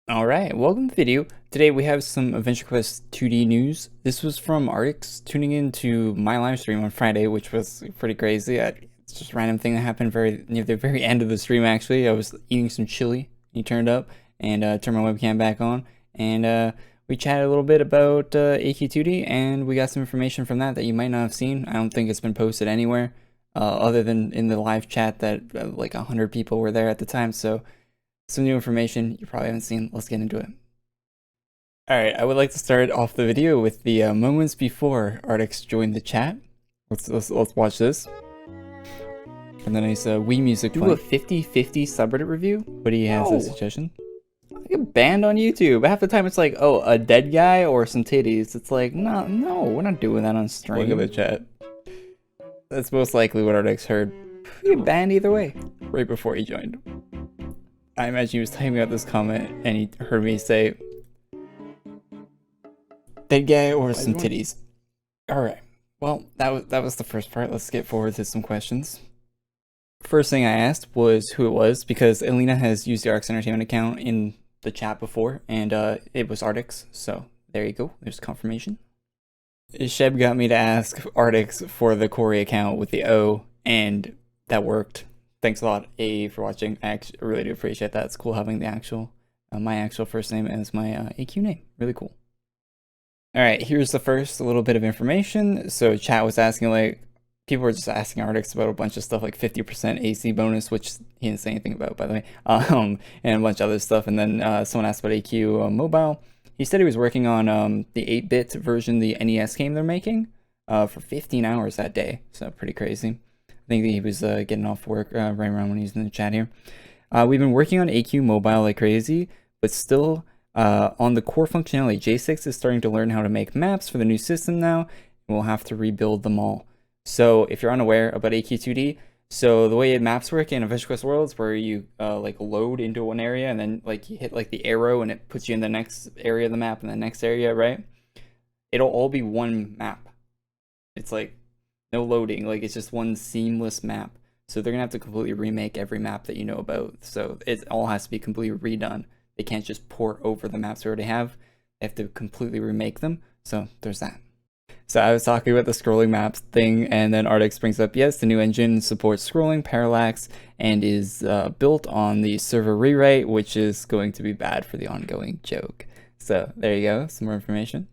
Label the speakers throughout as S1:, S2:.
S1: Alright, welcome to the video. Today we have some Adventure Quest 2D news. This was from Artix tuning into my live stream on Friday, which was pretty crazy. It's just a random thing that happened near the very end of the stream actually. I was eating some chili, he turned up, and turned my webcam back on, and we chatted a little bit about AQ2D, and we got some information from that you might not have seen. I don't think it's been posted anywhere, other than in the live chat that like 100 people were there at the time, so some new information you probably haven't seen. Let's get into it. Alright, I would like to start off the video with the moments before Artix joined the chat. Let's watch this. And then a nice Wii music playing. Do a 50-50 subreddit review? What do you have as a suggestion? I get banned on YouTube. Half the time it's like, oh, a dead guy or some titties. It's like, no, we're not doing that on stream. Look at the chat. That's most likely what Artix heard. You get banned either way. Right before he joined. I imagine he was typing out this comment and he heard me say, dead guy or some titties. Alright, well, that was the first part. Let's get forward to some questions. First thing I asked was who it was, because Alina has used the Artix Entertainment account in the chat before, and it was Artix, so there you go, there's confirmation. Sheb got me to ask Artix for the Korey account with the O, and that worked. Thanks a lot, A, for watching. I really do appreciate that. It's cool having the actual, my actual first name as my AQ name. Really cool. Alright, here's the first little bit of information. So chat was asking, like, people were just asking Artix about a bunch of stuff, like 50% AC bonus, which he didn't say anything about, by the way, and a bunch of other stuff. And then someone asked about AQ Mobile. He said he was working on the 8-bit version, the NES game they're making, for 15 hours that day. So pretty crazy. I think he was getting off work right around when he was in the chat here. We've been working on AQ Mobile like crazy, but still on the core functionality. J6 is starting to learn how to make maps for the new system now, and we'll have to rebuild them all. So if you're unaware about AQ2D, so the way maps work in Adventure Quest Worlds, where you like load into one area and then like you hit like the arrow and it puts you in the next area of the map and the next area, right? It'll all be one map. It's like no loading, like it's just one seamless map. So they're gonna have to completely remake every map that you know about. So it all has to be completely redone. They can't just port over the maps we already have. They have to completely remake them. So there's that. So I was talking about the scrolling maps thing, and then Artix brings up, yes, the new engine supports scrolling, parallax, and is built on the server rewrite, which is going to be bad for the ongoing joke. So there you go, some more information.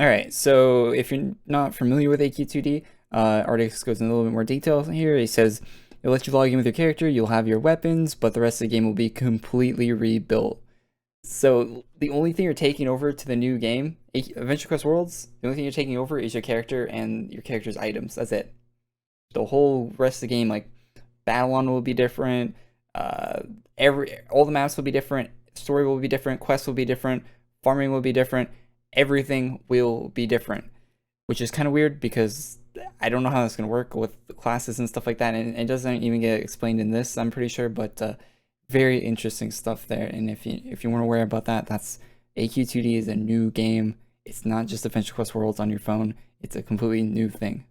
S1: Alright, so if you're not familiar with AQ2D, Artix goes in a little bit more detail here. He says, it'll let you log in with your character, you'll have your weapons, but the rest of the game will be completely rebuilt. So the only thing you're taking over to the new game, Adventure Quest Worlds, the only thing you're taking over is your character and your character's items. That's it. The whole rest of the game, like Battle-On will be different, all the maps will be different, story will be different, quests will be different, farming will be different, everything will be different. Which is kind of weird because I don't know how that's going to work with classes and stuff like that, and it doesn't even get explained in this, I'm pretty sure, but very interesting stuff there. And if you weren't aware about that, that's AQ2D is a new game. It's not just Adventure Quest Worlds on your phone. It's a completely new thing.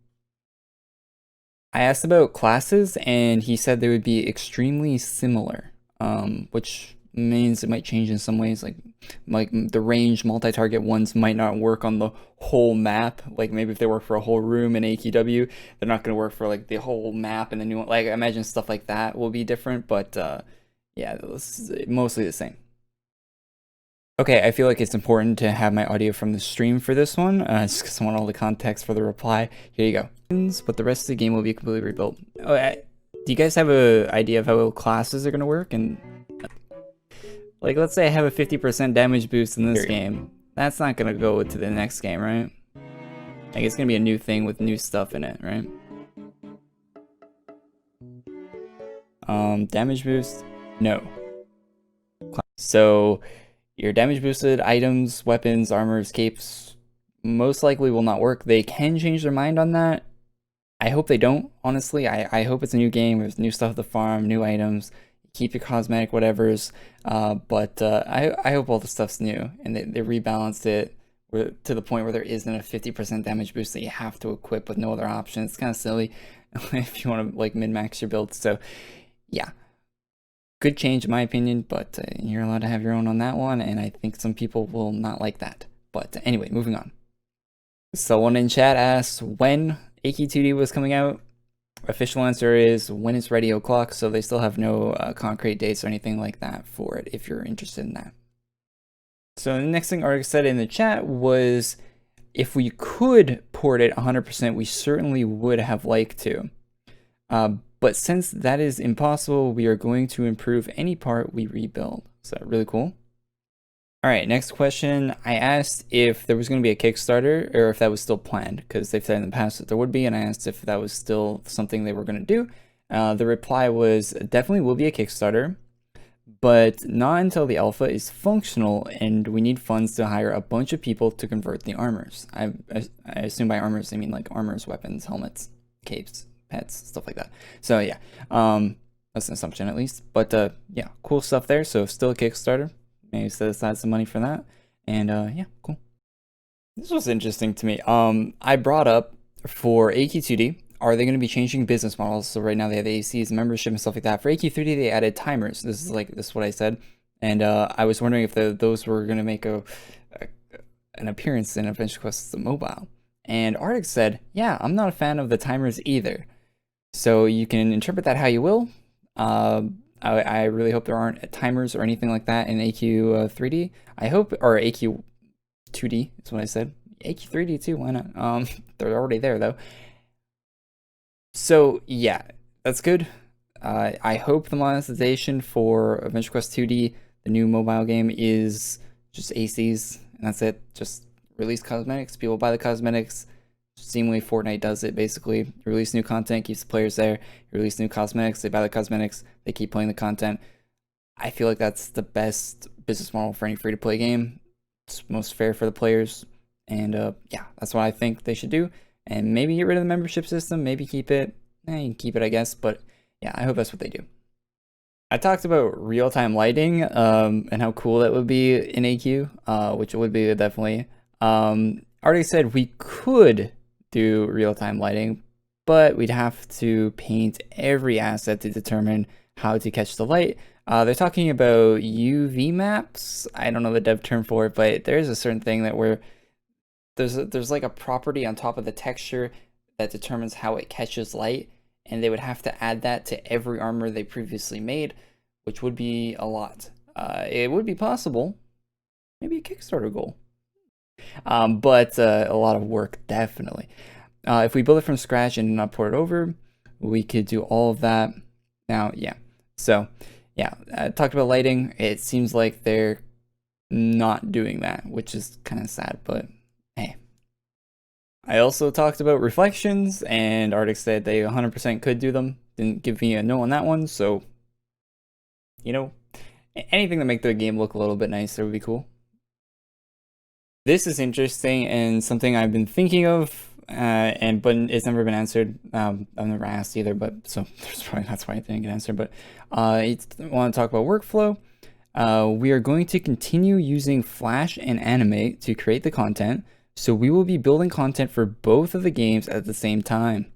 S1: I asked about classes, and he said they would be extremely similar, which means it might change in some ways, like the range multi-target ones might not work on the whole map. Like maybe if they work for a whole room in AQW, they're not going to work for like the whole map and the new one. Like I imagine stuff like that will be different, but yeah, it's mostly the same. Okay, I feel like it's important to have my audio from the stream for this one, just because I want all the context for the reply. Here you go. But the rest of the game will be completely rebuilt. Oh, do you guys have an idea of how classes are going to work? And like, let's say I have a 50% damage boost in this game. That's not going to go to the next game, right? Like, it's going to be a new thing with new stuff in it, right? Damage boost? No. So, your damage boosted items, weapons, armors, capes, most likely will not work. They can change their mind on that. I hope they don't, honestly. I hope it's a new game with new stuff to farm, new items. Keep your cosmetic whatevers, but I hope all the stuff's new and they rebalanced it to the point where there isn't a 50% damage boost that you have to equip with no other option. It's kind of silly if you want to like min-max your build. So yeah, good change in my opinion, but you're allowed to have your own on that one, and I think some people will not like that. But anyway, moving on. Someone in chat asks when AQ2D was coming out. Official answer is when it's ready o'clock, so they still have no concrete dates or anything like that for it if you're interested in that. So the next thing Arctic said in the chat was, if we could port it 100%, we certainly would have liked to. But since that is impossible, we are going to improve any part we rebuild. So really cool. All right, next question. I asked if there was going to be a Kickstarter or if that was still planned, because they've said in the past that there would be, and I asked if that was still something they were going to do. The reply was definitely will be a Kickstarter, but not until the alpha is functional, and we need funds to hire a bunch of people to convert the armors. I assume by armors they mean like armors, weapons, helmets, capes, pets, stuff like that. So yeah, that's an assumption at least. But yeah, cool stuff there. So still a Kickstarter. Maybe set aside some money for that. And yeah, cool. This was interesting to me. I brought up for AQ2D, are they going to be changing business models? So right now they have ACs, membership, and stuff like that. For AQ3D, they added timers. This is what I said. And I was wondering if those were going to make an appearance in Adventure Quest Mobile. And Arctic said, yeah, I'm not a fan of the timers either. So you can interpret that how you will. I really hope there aren't timers or anything like that in AQ3D. I hope, or AQ2D is what I said. AQ3D too, why not? They're already there though. So yeah, that's good. I hope the monetization for Adventure Quest 2D, the new mobile game, is just ACs, and that's it. Just release cosmetics, people buy the cosmetics. Seemingly Fortnite does it basically. You release new content, keeps the players there. You release new cosmetics, they buy the cosmetics, they keep playing the content. I feel like that's the best business model for any free-to-play game. It's most fair for the players, and yeah, that's what I think they should do. And maybe get rid of the membership system, maybe keep it. You can keep it, I guess, but yeah, I hope that's what they do. I talked about real-time lighting and how cool that would be in AQ, which it would be definitely. Already said we could do real-time lighting, but we'd have to paint every asset to determine how to catch the light. They're talking about UV maps. I don't know the dev term for it, but there's a certain thing that where there's like a property on top of the texture that determines how it catches light, and they would have to add that to every armor they previously made, which would be a lot. It would be possible, maybe a Kickstarter goal. But a lot of work, definitely. If we build it from scratch and not port it over, we could do all of that. Now, yeah. So, yeah, I talked about lighting. It seems like they're not doing that, which is kind of sad, but hey. I also talked about reflections, and Arctic said they 100% could do them. Didn't give me a no on that one, so, you know, anything to make the game look a little bit nicer would be cool. This is interesting and something I've been thinking of, but it's never been answered. I've never asked either, but so that's why I didn't get answered. But I want to talk about workflow. We are going to continue using Flash and Animate to create the content, so we will be building content for both of the games at the same time.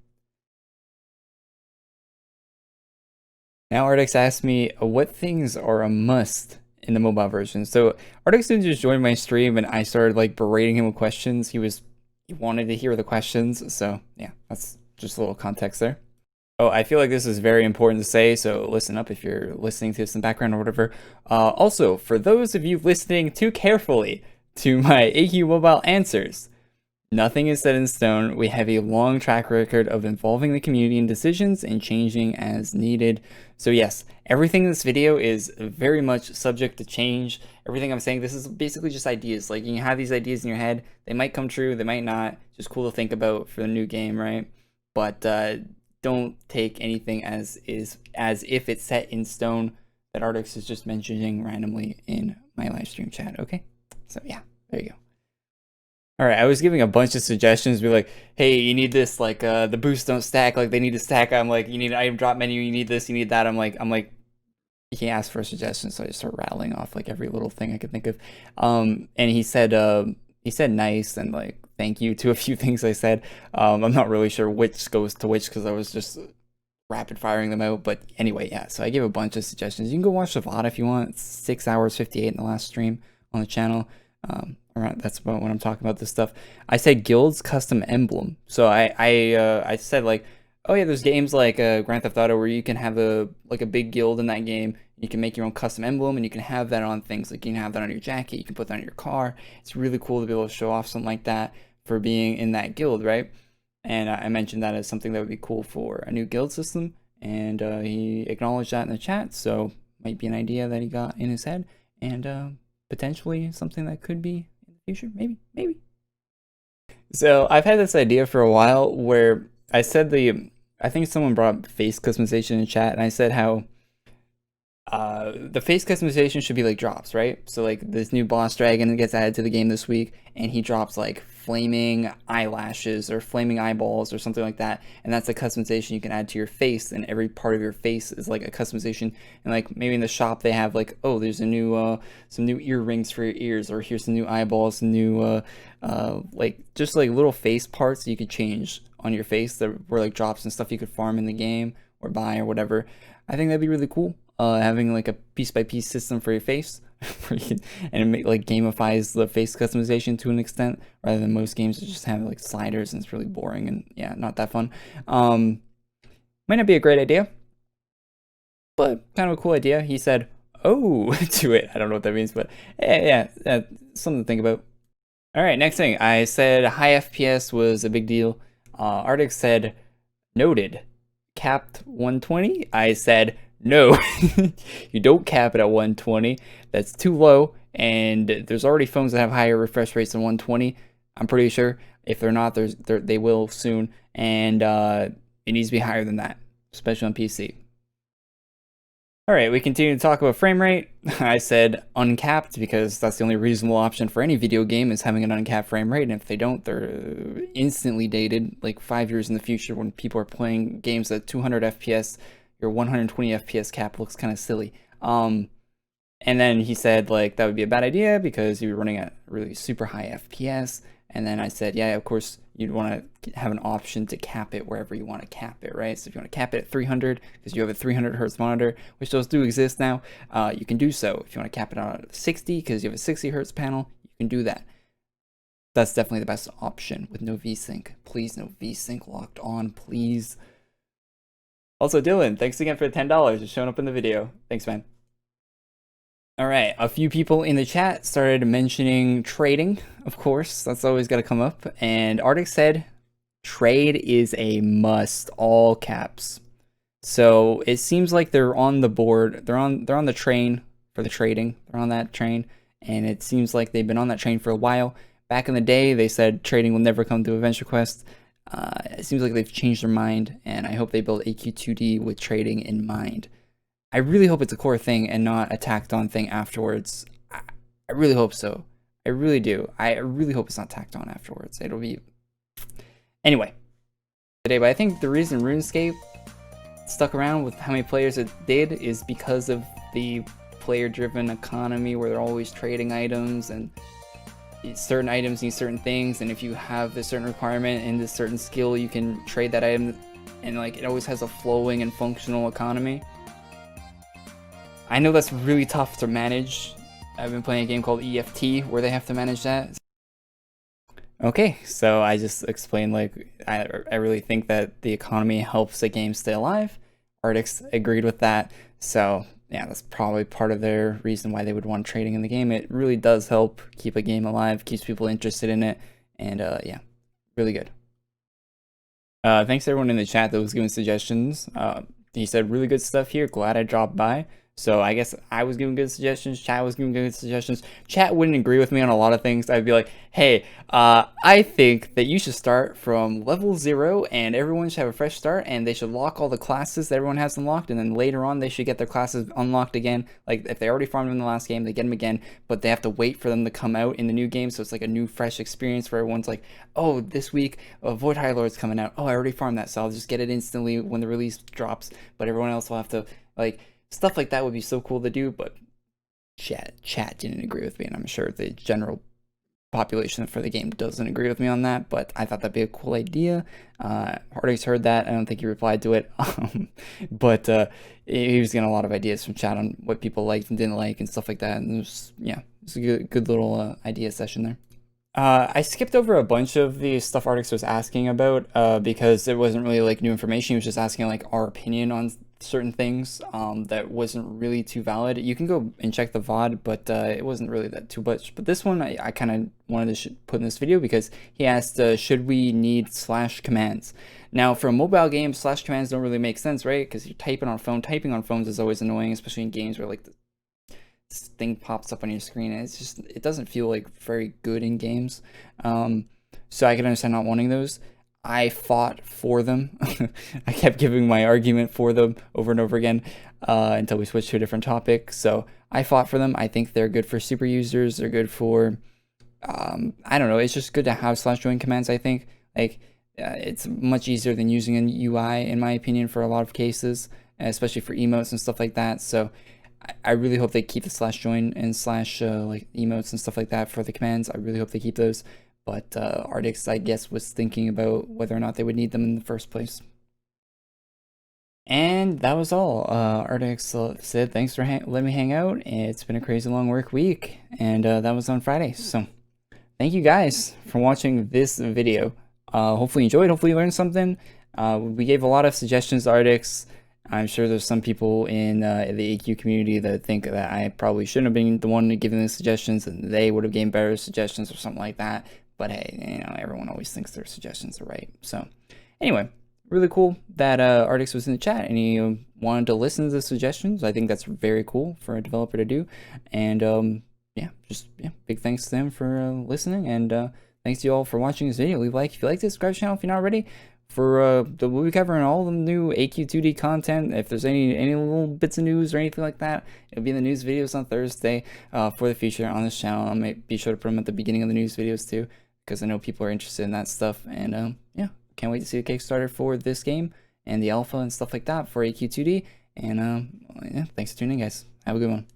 S1: Now Arctic asked me what things are a must in the mobile version. So Arctic student just joined my stream and I started like berating him with questions. He wanted to hear the questions. So yeah, that's just a little context there. Oh, I feel like this is very important to say, so listen up if you're listening to this in the background or whatever. Also, for those of you listening too carefully to my AQ mobile answers, nothing is set in stone. We have a long track record of involving the community in decisions and changing as needed. So yes, everything in this video is very much subject to change. Everything I'm saying, this is basically just ideas. Like, you have these ideas in your head. They might come true, they might not. Just cool to think about for the new game, right? But don't take anything as if it's set in stone that Arctic is just mentioning randomly in my live stream chat, okay? So yeah, there you go. All right, I was giving a bunch of suggestions, be like, hey, you need this, like, the boosts don't stack, like, they need to stack. I'm like, you need an item drop menu, you need this, you need that. I'm like, you can't ask for a suggestion, so I just start rattling off, like, every little thing I could think of. And he said nice and, like, thank you to a few things I said. I'm not really sure which goes to which, because I was just rapid firing them out. But anyway, yeah, so I gave a bunch of suggestions. You can go watch the VOD if you want. It's 6 hours 58 in the last stream on the channel. That's about when I'm talking about this stuff. I said guilds custom emblem. So I said like, oh yeah, there's games like Grand Theft Auto where you can have a big guild in that game. You can make your own custom emblem, and you can have that on things. Like you can have that on your jacket, you can put that on your car. It's really cool to be able to show off something like that for being in that guild, right? And I mentioned that as something that would be cool for a new guild system, and he acknowledged that in the chat. So might be an idea that he got in his head, and potentially something that could be in the future, maybe. So I've had this idea for a while where I said I think someone brought up face customization in chat, and I said how the face customization should be like drops, right? So like this new boss dragon gets added to the game this week, and he drops like flaming eyelashes or flaming eyeballs or something like that, and that's a customization you can add to your face, and every part of your face is like a customization. And like maybe in the shop they have like, oh, there's a new some new earrings for your ears, or here's some new eyeballs, some new like just like little face parts you could change on your face that were like drops and stuff you could farm in the game or buy or whatever. I think that'd be really cool. Having like a piece by piece system for your face, and it like gamifies the face customization to an extent, rather than most games that just have like sliders and it's really boring and yeah, not that fun. Might not be a great idea, but kind of a cool idea. He said, "Oh," to it. I don't know what that means, but yeah, something to think about. All right, next thing. I said high FPS was a big deal. Arctic said, noted. Capped 120. I said, no, you don't cap it at 120. That's too low, and there's already phones that have higher refresh rates than 120. I'm pretty sure. If they're not, they will soon, and it needs to be higher than that, especially on PC. All right, we continue to talk about frame rate. I said uncapped because that's the only reasonable option for any video game, is having an uncapped frame rate. And if they don't, they're instantly dated, like 5 years in the future when people are playing games at 200 FPS. Your 120 FPS cap looks kind of silly. And then he said like that would be a bad idea because you're running at really super high FPS. And then I said, yeah, of course you'd want to have an option to cap it wherever you want to cap it, right? So if you want to cap it at 300 because you have a 300 hertz monitor, which those do exist now, you can do so. If you want to cap it out at 60 because you have a 60 hertz panel, you can do that. That's definitely the best option with no VSync. Please, no VSync locked on, please. Also, Dylan, thanks again for the $10 just showing up in the video. Thanks, man. All right, a few people in the chat started mentioning trading. Of course, that's always got to come up. And Arctic said, trade is a must, all caps. So it seems like they're on the board. They're on the train for the trading. They're on that train, and it seems like they've been on that train for a while. Back in the day, they said trading will never come to Adventure Quest. It seems like they've changed their mind, and I hope they build AQ2D with trading in mind. I really hope it's a core thing and not a tacked on thing afterwards. I really hope so. I really do. I really hope it's not tacked on afterwards. It'll be... Anyway. Today, but I think the reason RuneScape stuck around with how many players it did is because of the player-driven economy where they're always trading items, and certain items need certain things, and if you have a certain requirement in this certain skill, you can trade that item, and like it always has a flowing and functional economy. I know that's really tough to manage. I've been playing a game called EFT where they have to manage that. Okay, so I just explained like I really think that the economy helps a game stay alive. Arctics agreed with that, so yeah, that's probably part of their reason why they would want trading in the game. It really does help keep a game alive, keeps people interested in it, and yeah, really good. Thanks to everyone in the chat that was giving suggestions. He said really good stuff here. Glad I dropped by. So I guess I was giving good suggestions, chat was giving good suggestions. Chat wouldn't agree with me on a lot of things. I'd be like, hey, I think that you should start from level 0 and everyone should have a fresh start, and they should lock all the classes that everyone has unlocked, and then later on they should get their classes unlocked again. Like if they already farmed them in the last game, they get them again, but they have to wait for them to come out in the new game, so it's like a new fresh experience where everyone's like, oh, this week Void High Lord's coming out. Oh, I already farmed that, so I'll just get it instantly when the release drops, but everyone else will have to, like, stuff like that would be so cool to do, but chat didn't agree with me, and I'm sure the general population for the game doesn't agree with me on that, but I thought that'd be a cool idea. Hardix heard that. I don't think he replied to it, but he was getting a lot of ideas from chat on what people liked and didn't like and stuff like that. And it was, yeah, it's a good little idea session there. I skipped over a bunch of the stuff Artix was asking about because it wasn't really like new information. He was just asking like our opinion on certain things that wasn't really too valid. You can go and check the VOD, but it wasn't really that too much. But this one I kind of wanted to put in this video because he asked, should we need slash commands? Now, for a mobile game, slash commands don't really make sense, right? Because you're typing on phone. Typing on phones is always annoying, especially in games where like this thing pops up on your screen, and it's just, it doesn't feel like very good in games. So I can understand not wanting those. I fought for them. I kept giving my argument for them over and over again until we switched to a different topic. So I fought for them. I think they're good for super users. They're good for, I don't know, it's just good to have slash join commands, I think. Like, it's much easier than using an UI, in my opinion, for a lot of cases, especially for emotes and stuff like that. So I really hope they keep the slash join and slash like emotes and stuff like that for the commands. I really hope they keep those. But Artix, I guess, was thinking about whether or not they would need them in the first place. And that was all. Artix said, thanks for letting me hang out. It's been a crazy long work week. And that was on Friday. So thank you guys for watching this video. Hopefully you enjoyed. Hopefully you learned something. We gave a lot of suggestions to Artix. I'm sure there's some people in the AQ community that think that I probably shouldn't have been the one giving the suggestions and they would have given better suggestions or something like that. But hey, you know, everyone always thinks their suggestions are right. So anyway, really cool that Artix was in the chat and he wanted to listen to the suggestions. I think that's very cool for a developer to do. And yeah, big thanks to him for listening. And thanks to you all for watching this video. Leave a like if you liked it, subscribe to the channel if you're not already. For we'll be covering all the new AQ2D content. If there's any little bits of news or anything like that, it'll be in the news videos on Thursday for the future on this channel. I might be sure to put them at the beginning of the news videos too, because I know people are interested in that stuff. And yeah, can't wait to see the Kickstarter for this game and the alpha and stuff like that for AQ2D. And yeah, thanks for tuning in, guys. Have a good one.